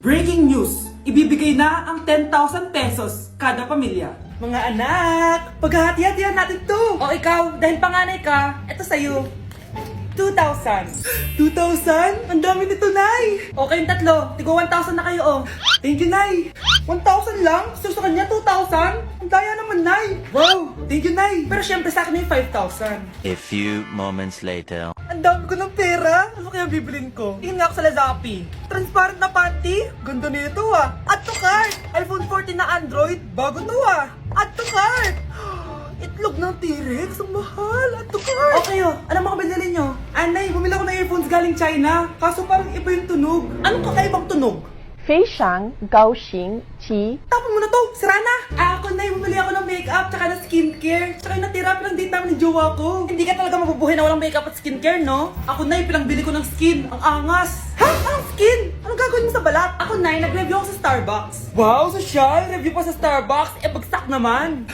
Breaking news! Ibibigay na ang 10,000 pesos kada pamilya. Mga anak, paghahati-hatihan natin to. O ikaw, dahil panganay ka, eto sa'yo. 2,000. 2,000? Ang dami nito, Nay. O kayong tatlo, tigo 1,000 na kayo, oh. Thank you, Nay. 1,000 lang? So sa kanya, 2,000? Ang daya naman, Nay. Wow, thank you, Nay. Pero syempre sa akin yung 5,000. A few moments later. Ang dami ko ng pera. Ano kaya bibilin ko? Tingin nga ako sa Lazappi. Transparent na panty. Ganda nito ah. Add to cart. iPhone 14 na Android. Bago to ah. Add to cart. Itlog ng T-Rex. Ang mahal. Add to cart. Okay oh. Ano mga binili nyo? Anay, bumili ako ng earphones galing China. Kaso parang iba yung tunog. Anong kakaibang tunog? 非常高兴其 Tapon mo na to! Sira na! Ako na bumili ako ng makeup tsaka ng skincare. Tsaka yung natira pa ng date namin ni jowa ko. Hindi ka talaga mabubuhay na walang makeup at skincare, no? Ako na bili ko ng skin. Ang angas! Ha? Anong skin? Anong gagawin mo sa balat? Ako na nag-review ako sa Starbucks. Wow, social! Review pa sa Starbucks? Eh, bagsak naman!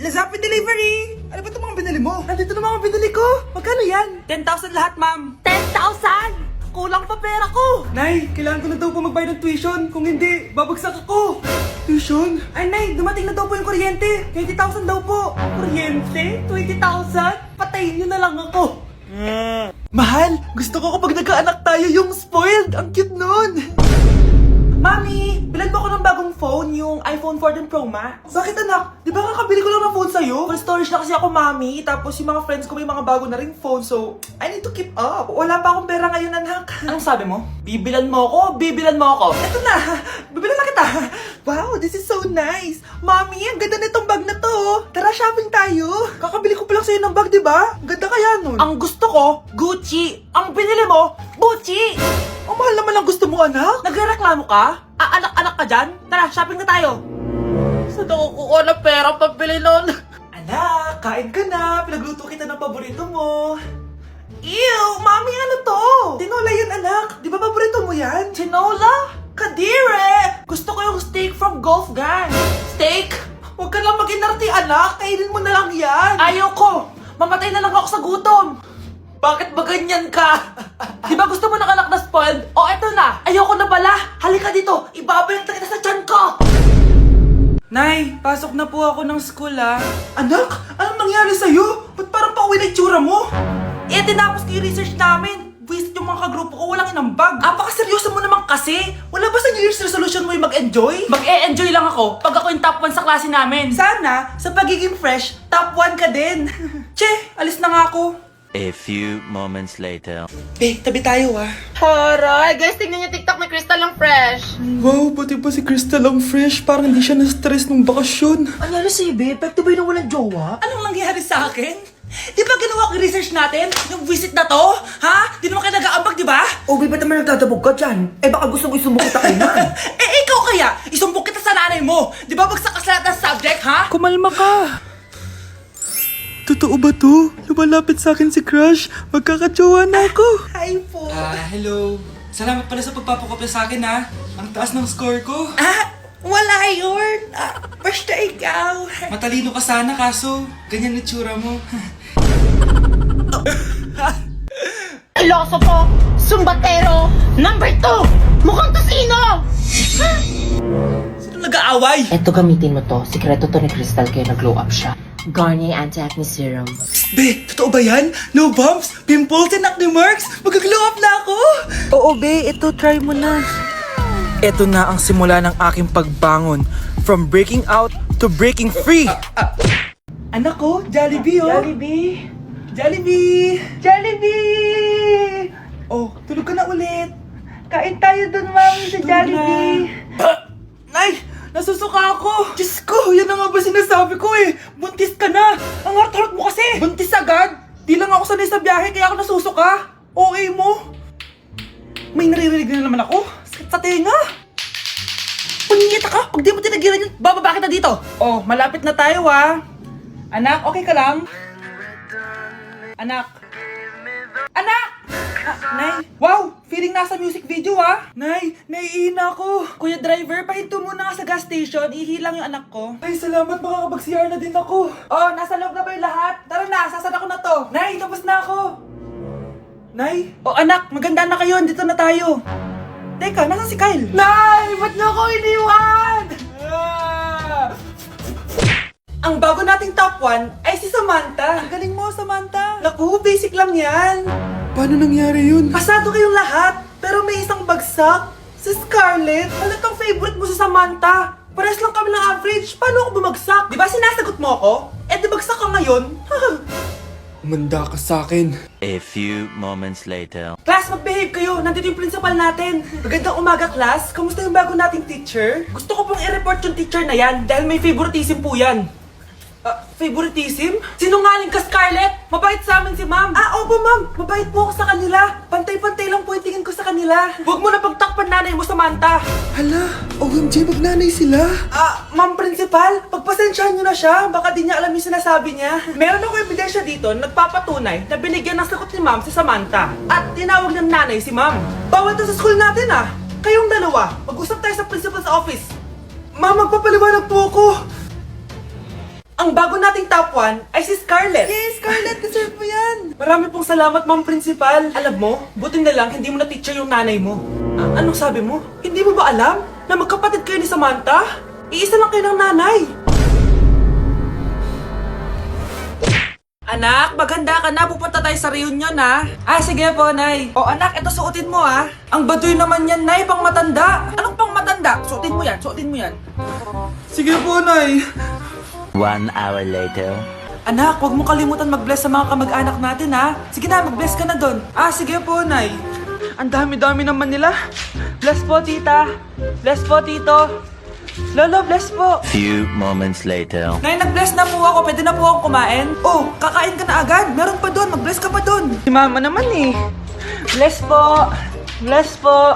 Lazappi Delivery! Ano ba itong mga binili mo? Nandito na mga binili ko! Magkano yan? 10,000 lahat, ma'am! 10,000? Kulang pa pera ko! Nay, kailangan ko na daw po magbayad ng tuition. Kung hindi, babagsak ako. Tuition? Ay, Nay, dumating na daw po yung kuryente. 20,000 daw po. Kuryente? 20,000? Patayin niyo na lang ako. Mahal, gusto ko kapag nagkaanak tayo yung spoiled. Ang cute nun. Mami, bilan mo ako ng bagong phone, yung iPhone 14 Pro Max. Bakit anak? Di ba kakabili ko lang ng phone sa'yo? Full storage na kasi ako, Mami. Tapos yung mga friends ko may mga bago na ring phone, so I need to keep up. Wala pa akong pera ngayon, anak. Anong sabi mo? Bibilan mo ako? Bibilan mo ako? Eto na, bibilan na kita. Wow, this is so nice. Mami, ang ganda nitong bag na to. Tara, shopping tayo. Kakabili ko pa lang sa'yo ng bag, di ba? Ganda kaya nun. Ang gusto ko, Gucci. Ang binili mo, Gucci. Ang mahal naman ang gusto mo, anak. Nagrereklamo ka? Anak-anak ka dyan? Tara, shopping na tayo. Saan ako kukuha ng pera pabili nun? Anak, kain ka na. Pinagluto kita ng paborito mo. Ew, Mami, ano to? Tinola yan, anak. Di ba paborito mo yan? Tinola? Kadire! Gusto ko yung steak from Golf Gang. Steak? Huwag ka lang mag-inarti, anak. Kainin mo na lang yan. Ayaw ko. Mamatay na lang ako sa gutom. Bakit ba ganyan ka? Di ba gusto mo ng anak na spoiled? O eto na, ayoko na pala. Halika dito, ibabalik na kita sa tiyan ko. Nay, pasok na po ako ng school ah. Anak, anong nangyari sa'yo? Ba't parang pauwi na itsura mo? Eh, tinapos ko yung research namin. Visit yung mga kagrupo ko, walang inambag. Apakaseryoso mo naman kasi. Wala ba sa New Year's resolution mo yung mag-enjoy? Mag-e-enjoy lang ako pag ako yung top 1 sa klase namin. Sana, sa pagiging fresh, top 1 ka din. Che, alis na nga ako. A few moments later. Tabi tayo ah. Horay! Guys, tingnan niyo TikTok ni Crystal ang fresh! Wow, pati pa si Crystal ang fresh. Parang hindi siya na-stress nung bakasyon. Ano nangyari sa'yo, babe? Epekto ba yun na walang jowa? Anong nangyari sa akin? Di ba ginawa ko yung research natin? Yung visit na to? Ha? Di naman kayo nag-aambag, di ba? O, babe, ba't naman nagdadabog ka dyan? Eh, baka gusto mo isumbong kita kay man. Ikaw kaya? Isumbong kita sa nanay mo. Di ba bagsak ka sa lahat ng subject, ha? Kumalma ka. Totoo ba to? Lumalapit sa akin si Crush. Magkakajowa na ako. Hi po. Hello. Salamat pala sa pagpapakopya sa akin, ha. Ang taas ng score ko. Wala yun. Basta ikaw. Matalino ka sana, kaso ganyan na tsura mo. Pilosopo! Sumbatero! Number 2! Mukhang tosino! Sino nag-aaway? Eto, gamitin mo to. Sikreto to ni Crystal kaya nag-glow up siya. Garnier Anti-Acne Serum. Be, totoo ba yan? No bumps, pimples, and acne marks? Mag-glow up na ako! Oo, be. Ito, try mo na. Ito na ang simula ng aking pagbangon. From breaking out to breaking free. Anak ko, Jollibee, oh. Jollibee. Jollibee. Jollibee. Oh, tulog ka na ulit. Kain tayo dun, mami, sa Jollibee. Nay, nasusuka ako. Diyos ko, yan na nga ba sinasabi ko eh. Buntis ka na. Ang heart-heart mo kasi. Buntis agad? Di lang ako sanay sa biyahe kaya ako nasusuka. Okay mo. May naririnig na naman ako. Sakit sa tenga. Punyeta ka. Pag di mo tinagilan yun, bababa kita dito. Oh, malapit na tayo ah. Anak, okay ka lang? Anak. Anak! Nay, wow! Feeling nasa music video ah! Nay, naiihina ako! Kuya driver, pahinto muna nga sa gas station, ihilang yung anak ko. Ay, salamat, makakapag-CR na din ako. Oh, nasa loob na ba yung lahat? Tara na, sasada ko na to. Nay, tapos na ako. Nay? Oh anak, maganda na kayo, dito na tayo. Teka, nasaan si Kyle? Nay! Ba't niyo ako iniwan? Ang bago nating top 1 ay si Samantha. Ang galing mo, Samantha. Naku, basic lang yan. Paano nangyari yun? Pasado kayong lahat, pero may isang bagsak. Si Scarlett, halatang favorite mo si Samantha. Pares lang kami ng average. Paano ako bumagsak? Di ba sinasagot mo ako? Eh, di bagsak ka ngayon? Umanda ka sa akin. A few moments later. Class, mag-behave kayo. Nandito yung principal natin. Magandang umaga, class. Kamusta yung bago nating teacher? Gusto ko pong i-report yung teacher na yan dahil may favoritism po yan. Favoritism? Sinungaling ka, Scarlett! Mabait sa amin si ma'am. Opo, ma'am. Mabait po ako sa kanila. Pantay-pantay lang po yung tingin ko sa kanila. Huwag mo na pagtakpan nanay mo, Samantha. Hala, OMG, magnanay sila. Ma'am principal, pagpasensyahan niyo na siya. Baka di niya alam yung sinasabi niya. Meron ako ebidensya dito na nagpapatunay na binigyan ng sagot ni ma'am si Samantha. At tinawag ng nanay si ma'am. Bawal to sa school natin Kayong dalawa, mag-usap tayo sa principal's office. Ma'am, magpapaliwanag po ako. Ang bago nating top 1 ay si Scarlett. Yes, Scarlett, deserve mo yan. Marami pong salamat, ma'am principal. Alam mo, buti na lang hindi mo na teacher yung nanay mo. Anong sabi mo? Hindi mo ba alam na magkapatid kayo ni Samantha? Iisa lang kayo ng nanay. Anak, maganda ka na. Pupunta tayo sa reunion, sige po, Nay. Anak, ito suotin mo, Ang baduy naman yan, Nay, pang matanda. Anong pang matanda? Suotin mo yan, suotin mo yan. Sige po, Nay. 1 hour later. Anak, huwag mo kalimutan mag-bless sa mga kamag-anak natin, Sige na, mag-bless ka na doon. Sige po, Nay. Ang dami-dami naman nila. Bless po, tita. Bless po, tito. Lolo, bless po. Few moments later. Nay, nag-bless na po ako. Pwede na po akong kumain. Kakain ka na agad. Meron pa doon. Mag-bless ka pa doon. Si mama naman Bless po. Bless po.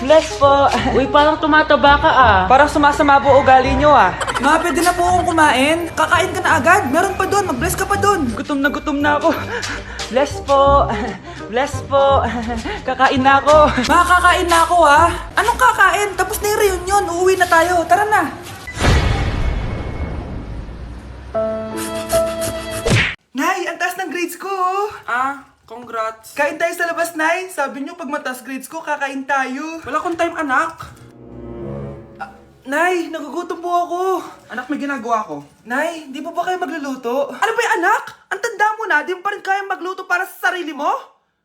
Bless po. Uy, parang tumataba ka Parang sumasama po ugali nyo Ma, pwede na po akong kumain. Kakain ka na agad. Meron pa doon. Mag-bless ka pa doon. Gutom na ako. Bless po. Bless po. Kakain na ako. Ma, kakain na ako Anong kakain? Tapos na yung reunion. Uuwi na tayo. Tara na. Nay, ang taas ng grades ko congrats. Kain tayo sa labas, Nay. Sabi niyo pag mataas grades ko, kakain tayo. Wala akong time, anak. Nay, nagugutom po ako. Anak, may ginagawa ko. Nay, di mo ba kayo magluluto? Ano ba yung anak? Ang tanda mo na, di mo pa rin kaya magluto para sa sarili mo?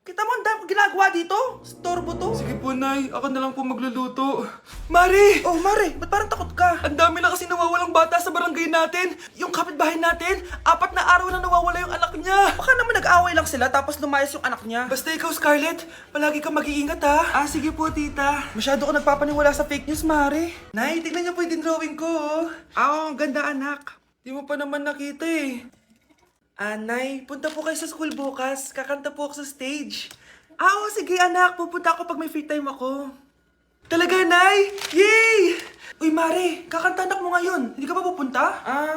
Kita mo ang dami kong ginagawa dito? Storbo to. Sige po, Nay. Ako na lang po magluluto. Mari! Mari, ba't parang takot ka? Ang dami na kasi nawawalang bata sa barangay natin. Yung kapitbahay natin, 4 na araw na nawawala yung anak niya. Baka naman nag-away lang sila tapos lumayas yung anak niya. Basta ikaw, Scarlett, palagi kang mag-iingat sige po, tita. Masyado ko nagpapaniwala sa fake news, Mari. Nay, tignan niyo po yung drawing ko, ang ganda, anak. Di mo pa naman nakita Nay, punta po kayo sa school bukas. Kakanta po ako sa stage. Sige anak. Pupunta ako pag may free time ako. Talaga, Nay? Yay! Uy, Mare, kakanta anak mo ngayon. Hindi ka pa pupunta?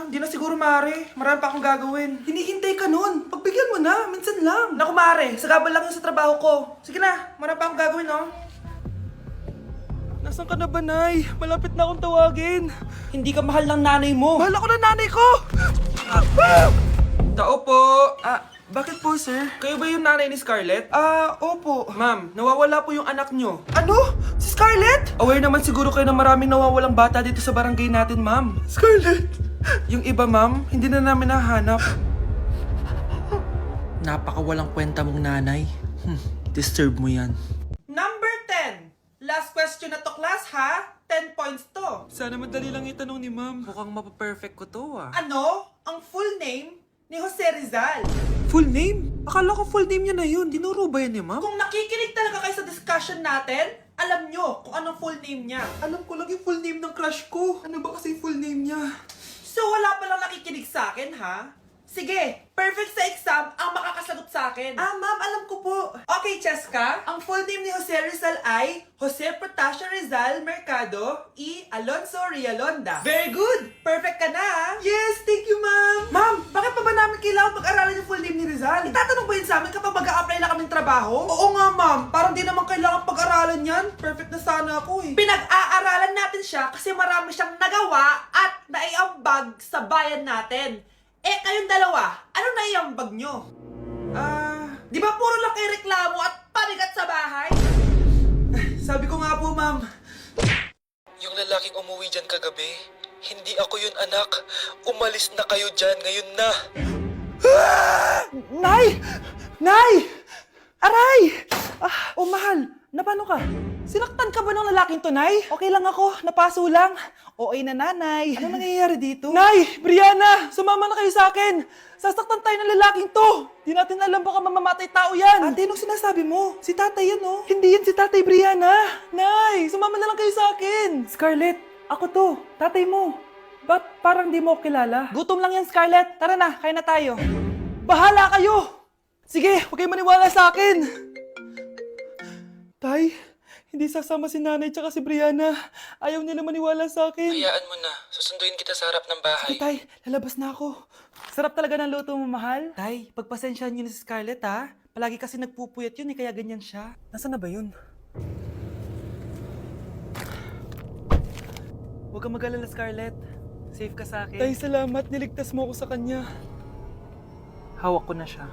Hindi na siguro, Mare. Marami pa akong gagawin. Hinihintay ka nun. Pagbigyan mo na. Minsan lang. Naku, Mare. Sagabal lang yun sa trabaho ko. Sige na. Marami pa akong gagawin, Nasaan ka na ba, Nay? Malapit na akong tawagin. Hindi ka mahal ng nanay mo. Mahal ako ng nanay ko! Tao po. Bakit po, sir? Kayo ba yung nanay ni Scarlett? Opo. Ma'am, nawawala po yung anak nyo. Ano? Si Scarlett? Aware naman siguro kayo na maraming nawawalang bata dito sa barangay natin, ma'am. Scarlett? Yung iba, ma'am, hindi na namin nahanap. Napakawalang kwenta mong nanay. Disturb mo yan. Number 10. Last question na to, class, 10 points to. Sana madali lang itanong ni ma'am. Mukhang mapaperfect ko to, Ano? Ang full name ni Jose Rizal. Full name? Akala ko full name niya na yun. Dinuro ba yan ni ma'am? Kung nakikinig talaga kayo sa discussion natin, alam nyo kung anong full name niya. Alam ko lang yung full name ng crush ko. Ano ba kasi full name niya? So wala palang nakikinig sa akin, Sige, perfect sa exam ang makakasagot sa akin. Ma'am, alam ko po. Okay, Cheska. Ang full name ni Jose Rizal ay Jose Protasio Rizal Mercado y Alonso Rialonda. Very good! Perfect ka na, Yes, thank you, ma'am. Ma'am, bakit pa ba namin kailangan pag-aralan yung full name ni Rizal? Itatanong ba yun sa amin kapag mag-a-apply na kaming trabaho? Oo nga, ma'am. Parang di naman kailangan pag-aralan yan. Perfect na sana ako Pinag-aaralan natin siya kasi marami siyang nagawa at naiambag sa bayan natin. Kayong dalawa, ano naiambag nyo? Di ba puro lang kayo reklamo at pabigat sa bahay? Sabi ko nga po, ma'am. Yung lalaking umuwi dyan kagabi, hindi ako yun, anak. Umalis na kayo dyan ngayon na. Nay! Nay! Aray! Oh, mahal. Napano ka? Sinaktan ka ba ng lalaking to, Nay? Okay lang ako. Napaso lang. OA na nanay. Ano nangyayari dito? Nay! Brianna! Sumama na kayo sa akin! Sasaktan tayo ng lalaking to! Di natin alam baka mamamatay tao yan! Ate, anong sinasabi mo? Si tatay yun, oh. Hindi yan si tatay, Brianna! Nay! Sumama na lang kayo sa akin! Scarlett, ako to. Tatay mo. Ba't parang di mo ako kilala? Gutom lang yan, Scarlett. Tara na, kain na tayo. Bahala kayo! Sige, huwag kayong maniwala sa akin! Tay, hindi sasama si nanay tsaka si Brianna. Ayaw nila maniwala sa akin. Hayaan mo na. Susunduin kita sa harap ng bahay. Sige, Tay, lalabas na ako. Sarap talaga ng luto mo, mahal. Tay, pagpasensyahan niyo na si Scarlett, ha? Palagi kasi nagpupuyat yun, kaya ganyan siya. Nasaan na ba yun? Huwag kang mag-alala, Scarlett. Safe ka sa akin. Tay, salamat. Niligtas mo ako sa kanya. Hawak ko na siya.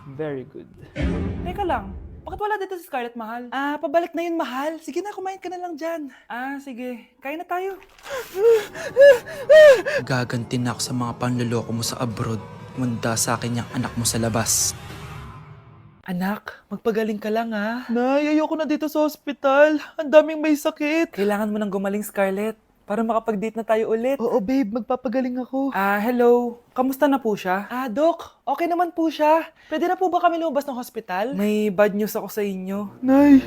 Very good. Teka lang, bakit wala dito si Scarlett, mahal? Pabalik na yun, mahal. Sige na, kumain ka na lang dyan. Sige. Kain na tayo. Gaganti na ako sa mga panluloko mo sa abroad. Manda sa akin yung anak mo sa labas. Anak, magpagaling ka lang, ha? Nay, ayoko na dito sa ospital. Ang daming may sakit. Kailangan mo nang gumaling, Scarlett. Para makapag-date na tayo ulit. Oo, babe. Magpapagaling ako. Hello. Kamusta na po siya? Doc. Okay naman po siya. Pwede na po ba kami lumabas ng hospital? May bad news ako sa inyo. Nay,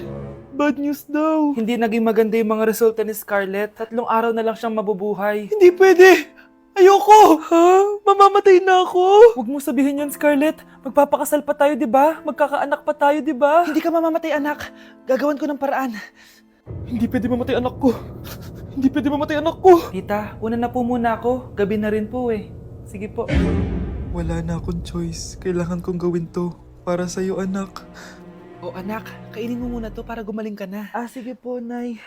bad news daw. Hindi naging maganda yung mga resulta ni Scarlett. 3 araw na lang siyang mabubuhay. Hindi pwede! Ayoko! Ha? Mamamatay na ako? Huwag mo sabihin yan, Scarlett. Magpapakasal pa tayo, di ba? Magkakaanak pa tayo, di ba? Hindi ka mamamatay, anak. Gagawan ko ng paraan. Hindi pwede mamatay anak ko. Hindi pwede mamatay anak ko. Tita, una na po muna ako. Gabi na rin po eh. Sige po. Wala na akong choice. Kailangan kong gawin to. Para sa'yo, anak. O anak, kainin mo muna to para gumaling ka na. Sige po, Nay.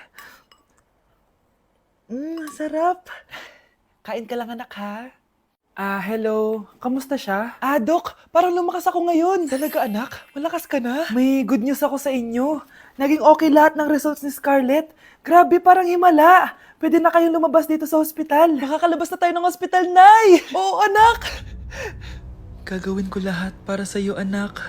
Sarap. Kain ka lang, anak, ha? Hello. Kamusta siya? Doc, parang lumakas ako ngayon. Talaga, anak? Malakas ka na? May good news ako sa inyo. Naging okay lahat ng results ni Scarlett. Grabe, parang himala. Pwede na kayong lumabas dito sa ospital. Makakalabas na tayo ng ospital, Nay! Oo, anak! Gagawin ko lahat para sa'yo, anak.